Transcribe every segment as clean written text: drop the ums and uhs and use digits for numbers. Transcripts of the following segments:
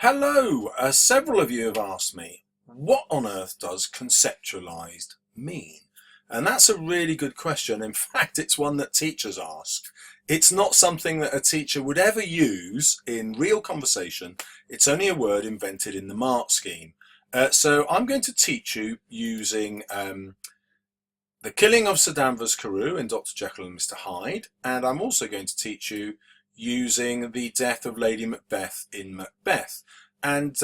Hello! Several of you have asked me, what on earth does conceptualized mean? And that's a really good question. In fact, it's one that teachers ask. It's not something that a teacher would ever use in real conversation. It's only a word invented in the mark scheme. So I'm going to teach you using the killing of Sir Danvers Carew in Dr. Jekyll and Mr. Hyde, and I'm also going to teach you using the death of Lady Macbeth in Macbeth. And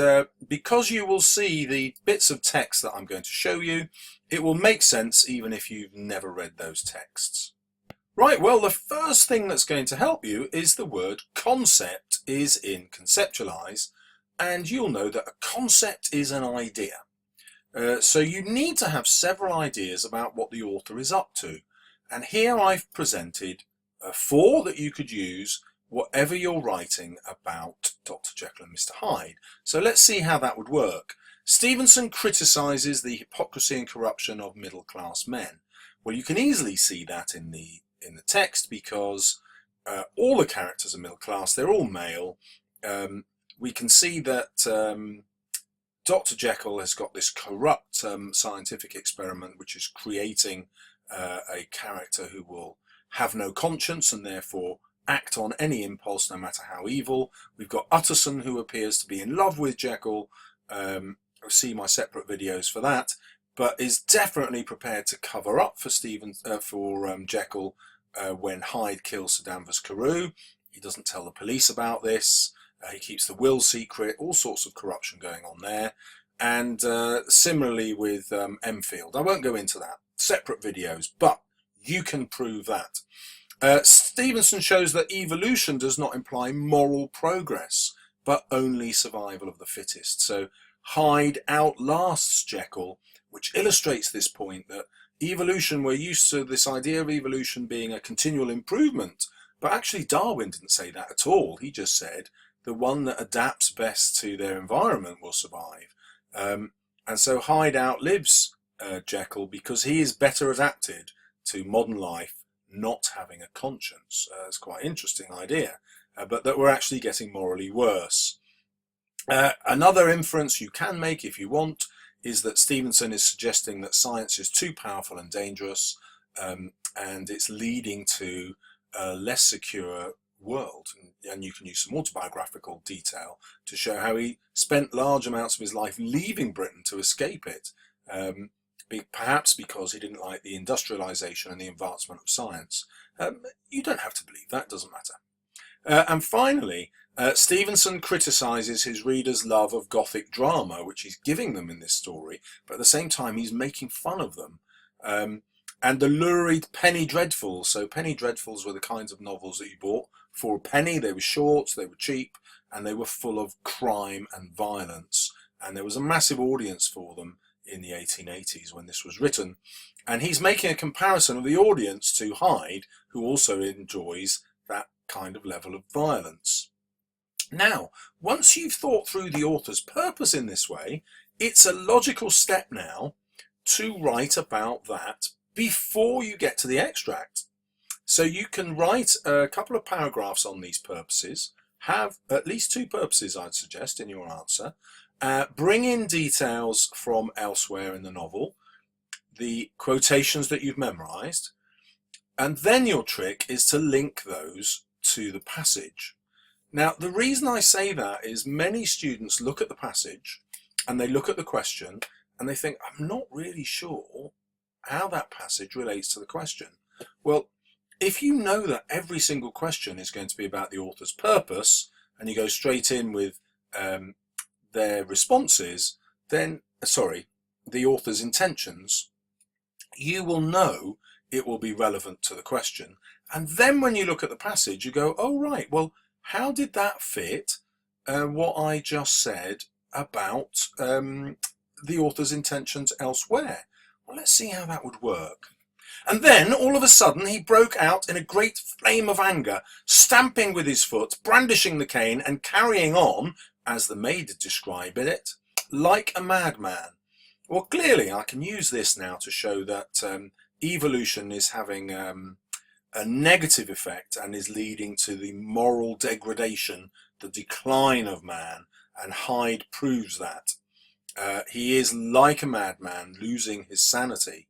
because you will see the bits of text that I'm going to show you, it will make sense even if you've never read those texts. Right, well, the first thing that's going to help you is the word concept is in conceptualize, and you'll know that a concept is an idea. So you need to have several ideas about what the author is up to. And here I've presented four that you could use whatever you're writing about Dr. Jekyll and Mr. Hyde. So let's see how that would work. Stevenson criticises the hypocrisy and corruption of middle-class men. Well, you can easily see that in the text because all the characters are middle class, they're all male. We can see that Dr. Jekyll has got this corrupt scientific experiment which is creating a character who will have no conscience and therefore act on any impulse no matter how evil. We've got Utterson, who appears to be in love with Jekyll. See my separate videos for that, but is definitely prepared to cover up for Jekyll when Hyde kills Sir Danvers Carew. He doesn't tell the police about this. He keeps the will secret, all sorts of corruption going on there. And similarly with Enfield. I won't go into that. Separate videos, but you can prove that. Stevenson shows that evolution does not imply moral progress, but only survival of the fittest. So Hyde outlasts Jekyll, which illustrates this point that evolution, we're used to this idea of evolution being a continual improvement, but actually Darwin didn't say that at all. He just said the one that adapts best to their environment will survive. And so Hyde outlives Jekyll because he is better adapted to modern life, not having a conscience. It's quite an interesting idea, but that we're actually getting morally worse. Another inference you can make if you want is that Stevenson is suggesting that science is too powerful and dangerous, and it's leading to a less secure world. And you can use some autobiographical detail to show how he spent large amounts of his life leaving Britain to escape it, perhaps because he didn't like the industrialization and the advancement of science. You don't have to believe that, doesn't matter. And finally, Stevenson criticises his readers' love of Gothic drama, which he's giving them in this story, but at the same time he's making fun of them. And the lurid penny dreadfuls. So penny dreadfuls were the kinds of novels that you bought for a penny. They were short, they were cheap, and they were full of crime and violence. And there was a massive audience for them in the 1880s when this was written. And he's making a comparison of the audience to Hyde, who also enjoys that kind of level of violence. Now, once you've thought through the author's purpose in this way, it's a logical step now to write about that before you get to the extract. So you can write a couple of paragraphs on these purposes, have at least two purposes I'd suggest in your answer, bring in details from elsewhere in the novel, the quotations that you've memorized, and then your trick is to link those to the passage. Now, the reason I say that is many students look at the passage and they look at the question and they think, I'm not really sure how that passage relates to the question. Well, if you know that every single question is going to be about the author's purpose and you go straight in with their responses, then, the author's intentions, you will know it will be relevant to the question. And then when you look at the passage, you go, oh, right, well, how did that fit what I just said about the author's intentions elsewhere? Well, let's see how that would work. And then, all of a sudden, he broke out in a great flame of anger, stamping with his foot, brandishing the cane, and carrying on, as the maid described it, like a madman. Well, clearly, I can use this now to show that evolution is having a negative effect and is leading to the moral degradation, the decline of man, and Hyde proves that. He is like a madman, losing his sanity.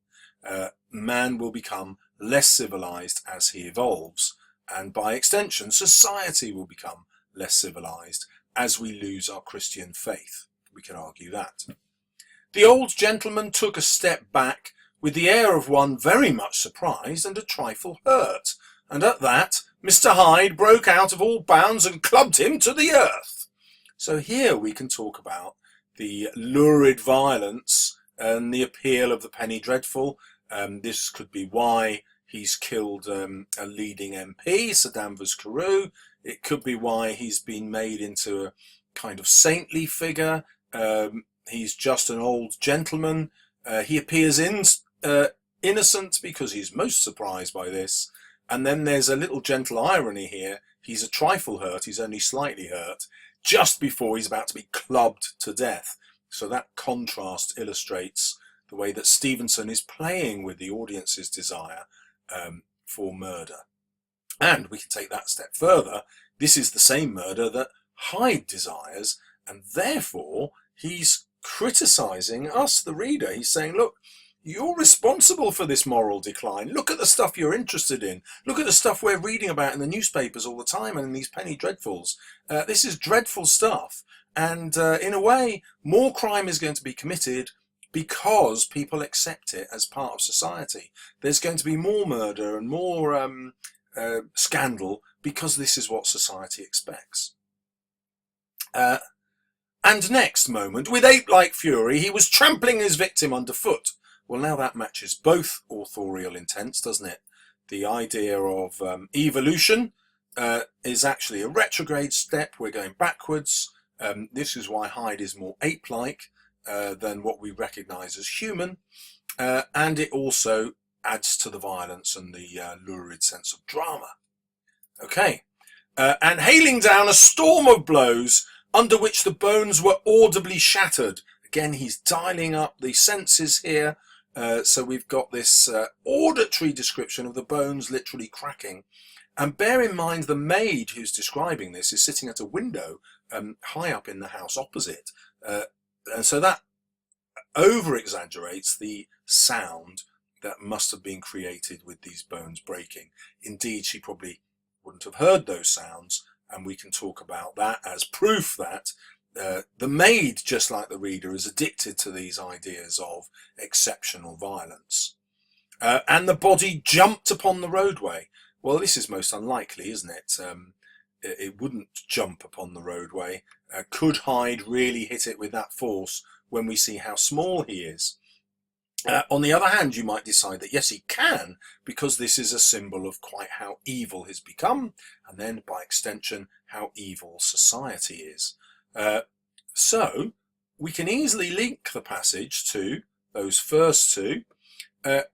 Man will become less civilized as he evolves, and by extension, society will become less civilized as we lose our Christian faith. We can argue that. The old gentleman took a step back with the air of one very much surprised and a trifle hurt, and at that Mr. Hyde broke out of all bounds and clubbed him to the earth. So here we can talk about the lurid violence and the appeal of the penny dreadful. This could be why he's killed a leading MP, Sir Danvers Carew. It could be why he's been made into a kind of saintly figure. He's just an old gentleman. He appears innocent because he's most surprised by this. And then there's a little gentle irony here. He's a trifle hurt, he's only slightly hurt, just before he's about to be clubbed to death. So that contrast illustrates the way that Stevenson is playing with the audience's desire for murder. And we can take that step further. This is the same murder that Hyde desires, and therefore he's criticizing us, the reader. He's saying, look, you're responsible for this moral decline. Look at the stuff you're interested in. Look at the stuff we're reading about in the newspapers all the time and in these penny dreadfuls. This is dreadful stuff. And in a way, more crime is going to be committed because people accept it as part of society. There's going to be more murder and more scandal because this is what society expects. And next moment, with ape-like fury, he was trampling his victim underfoot. Well, now that matches both authorial intents, doesn't it? The idea of evolution is actually a retrograde step. We're going backwards. This is why Hyde is more ape-like than what we recognise as human. And it also adds to the violence and the lurid sense of drama. Okay. And hailing down a storm of blows under which the bones were audibly shattered. Again, he's dialing up the senses here. So we've got this auditory description of the bones literally cracking. And bear in mind the maid who's describing this is sitting at a window high up in the house opposite. And so that over-exaggerates the sound that must have been created with these bones breaking. Indeed, she probably wouldn't have heard those sounds, and we can talk about that as proof that the maid, just like the reader, is addicted to these ideas of exceptional violence. And the body jumped upon the roadway. Well, this is most unlikely, isn't it? It wouldn't jump upon the roadway. Could Hyde really hit it with that force when we see how small he is? On the other hand, you might decide that yes, he can, because this is a symbol of quite how evil he's become, and then by extension, how evil society is. So we can easily link the passage to those first two.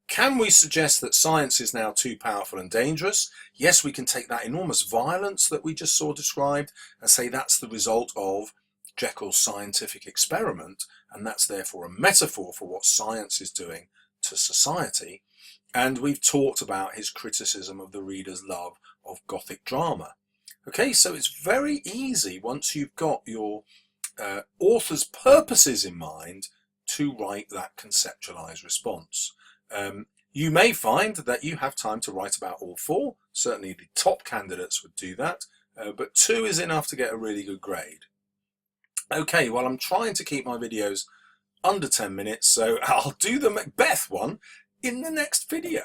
Can we suggest that science is now too powerful and dangerous? Yes, we can take that enormous violence that we just saw described and say that's the result of Jekyll's scientific experiment, and that's therefore a metaphor for what science is doing to society. And we've talked about his criticism of the reader's love of Gothic drama. Okay, so it's very easy once you've got your author's purposes in mind to write that conceptualized response. You may find that you have time to write about all four. Certainly the top candidates would do that, but 2 is enough to get a really good grade. Okay, well, I'm trying to keep my videos under 10 minutes, so I'll do the Macbeth one in the next video.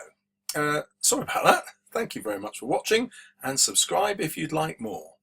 Sorry about that. Thank you very much for watching, and subscribe if you'd like more.